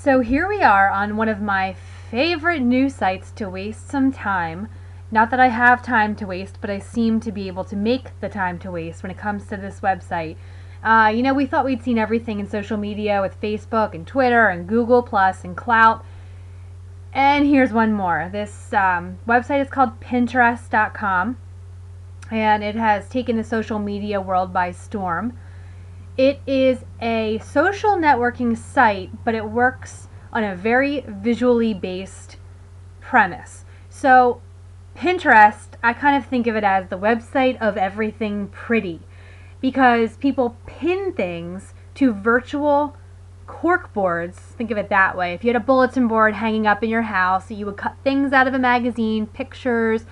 So here we are on one of my favorite news sites to waste some time. Not that I have time to waste, but I seem to be able to make the time to waste when it comes to this website. We thought we'd seen everything in social media with Facebook and Twitter and Google Plus and Clout. And here's one more. This website is called Pinterest.com, and it has taken the social media world by storm. It is a social networking site, but it works on a very visually based premise. So Pinterest, I kind of think of it as the website of everything pretty, because people pin things to virtual cork boards. Think of it that way. If you had a bulletin board hanging up in your house, you would cut things out of a magazine, pictures,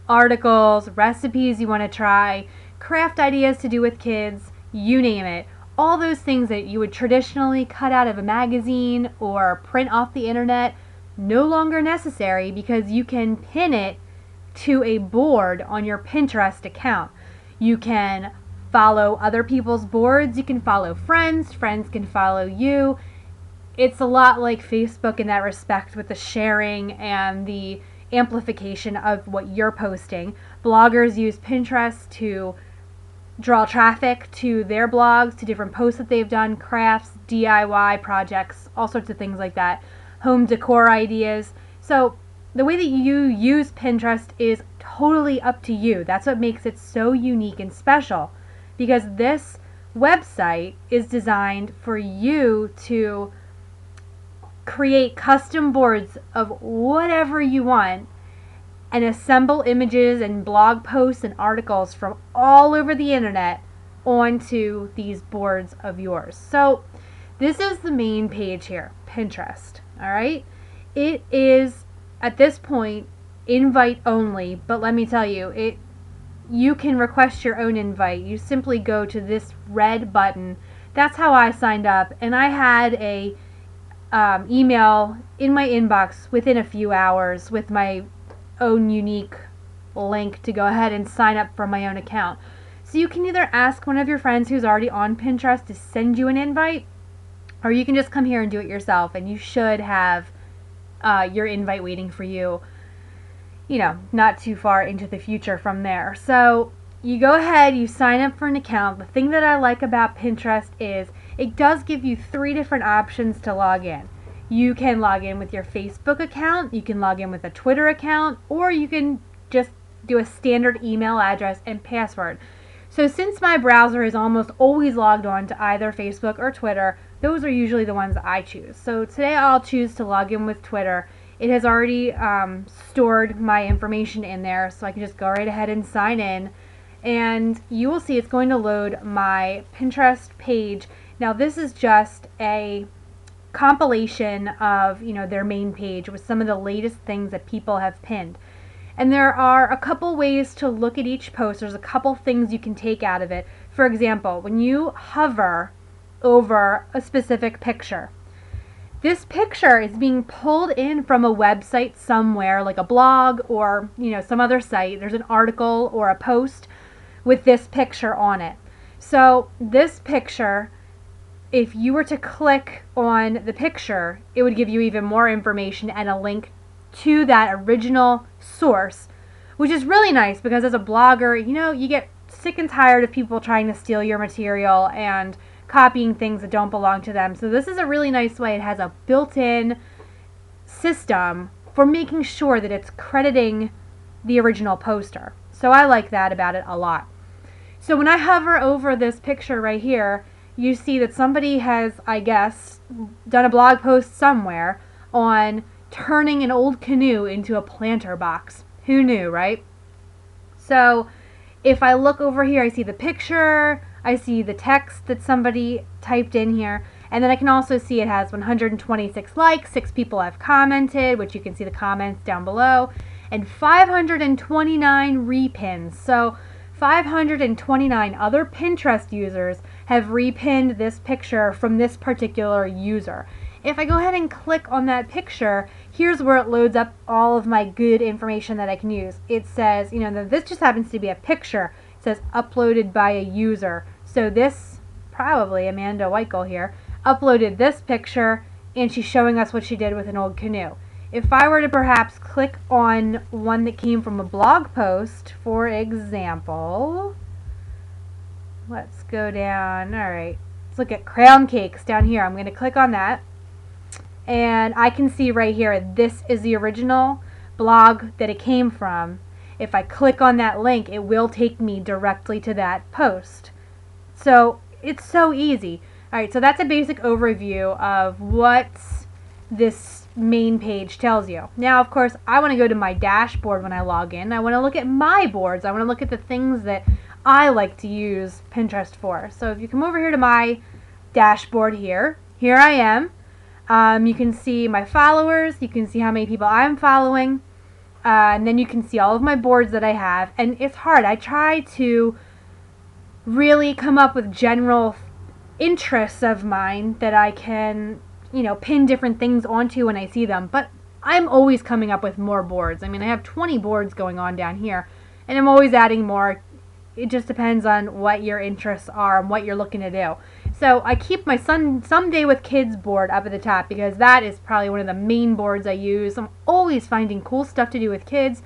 articles, recipes you want to try, craft ideas to do with kids, you name it. All those things that you would traditionally cut out of a magazine or print off the internet, no longer necessary because you can pin it to a board on your Pinterest account. You can follow other people's boards, you can follow friends, friends can follow you. It's a lot like Facebook in that respect with the sharing and the amplification of what you're posting. Bloggers use Pinterest to draw traffic to their blogs, to different posts that they've done, crafts, DIY projects, all sorts of things like that, home decor ideas. So the way that you use Pinterest is totally up to you. That's what makes it so unique and special, because this website is designed for you to create custom boards of whatever you want and assemble images and blog posts and articles from all over the internet onto these boards of yours. So this is the main page here, Pinterest. All right. It is at this point invite only, but let me tell you, you can request your own invite. You simply go to this red button. That's how I signed up, and I had a email in my inbox within a few hours with my own unique link to go ahead and sign up for my own account. So you can either ask one of your friends who's already on Pinterest to send you an invite, or you can just come here and do it yourself, and you should have your invite waiting for you, not too far into the future from there. So you go ahead, you sign up for an account. The thing that I like about Pinterest is it does give you 3 different options to log in. You can log in with your Facebook account, you can log in with a Twitter account, or you can just do a standard email address and password. So since my browser is almost always logged on to either Facebook or Twitter, those are usually the ones that I choose. So today I'll choose to log in with Twitter. It has already stored my information in there, so I can just go right ahead and sign in. And you will see it's going to load my Pinterest page. Now this is just a compilation of their main page with some of the latest things that people have pinned. And there are a couple ways to look at each post. There's a couple things you can take out of it. For example, when you hover over a specific picture, this picture is being pulled in from a website somewhere, like a blog or some other site. There's an article or a post with this picture on it. So this picture, if you were to click on the picture, it would give you even more information and a link to that original source, which is really nice because as a blogger, you get sick and tired of people trying to steal your material and copying things that don't belong to them. So this is a really nice way. It has a built-in system for making sure that it's crediting the original poster. So I like that about it a lot. So when I hover over this picture right here, you see that somebody has, I guess, done a blog post somewhere on turning an old canoe into a planter box. Who knew, right? So if I look over here, I see the picture, I see the text that somebody typed in here, and then I can also see it has 126 likes, 6 people have commented, which you can see the comments down below, and 529 repins. So 529 other Pinterest users have repinned this picture from this particular user. If I go ahead and click on that picture, here's where it loads up all of my good information that I can use. It says, this just happens to be a picture. It says uploaded by a user. So this, probably Amanda Weichel here, uploaded this picture and she's showing us what she did with an old canoe. If I were to perhaps click on one that came from a blog post, for example, let's go down. All right, let's look at crown cakes down here. I'm going to click on that, and I can see right here, this is the original blog that it came from. If I click on that link, it will take me directly to that post. So it's so easy. All right, so that's a basic overview of what this main page tells you. Now, of course, I want to go to my dashboard when I log in. I want to look at my boards. I want to look at the things that I like to use Pinterest for. So if you come over here to my dashboard here I am. You can see my followers. You can see how many people I'm following. And then you can see all of my boards that I have. And it's hard. I try to really come up with general interests of mine that I can, pin different things onto when I see them. But I'm always coming up with more boards. I mean, I have 20 boards going on down here, and I'm always adding more. It just depends on what your interests are and what you're looking to do. So I keep my Someday with Kids board up at the top because that is probably one of the main boards I use. I'm always finding cool stuff to do with kids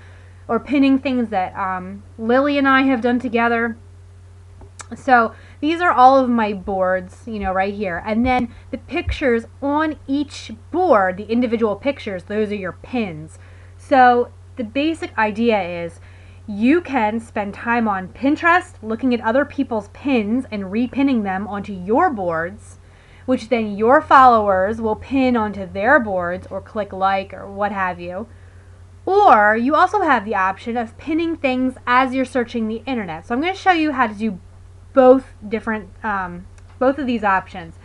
or pinning things that Lily and I have done together. So these are all of my boards, right here. And then the pictures on each board, the individual pictures, those are your pins. So the basic idea is you can spend time on Pinterest looking at other people's pins and repinning them onto your boards, which then your followers will pin onto their boards or click like or what have you. Or you also have the option of pinning things as you're searching the internet. So I'm going to show you how to do both of these options.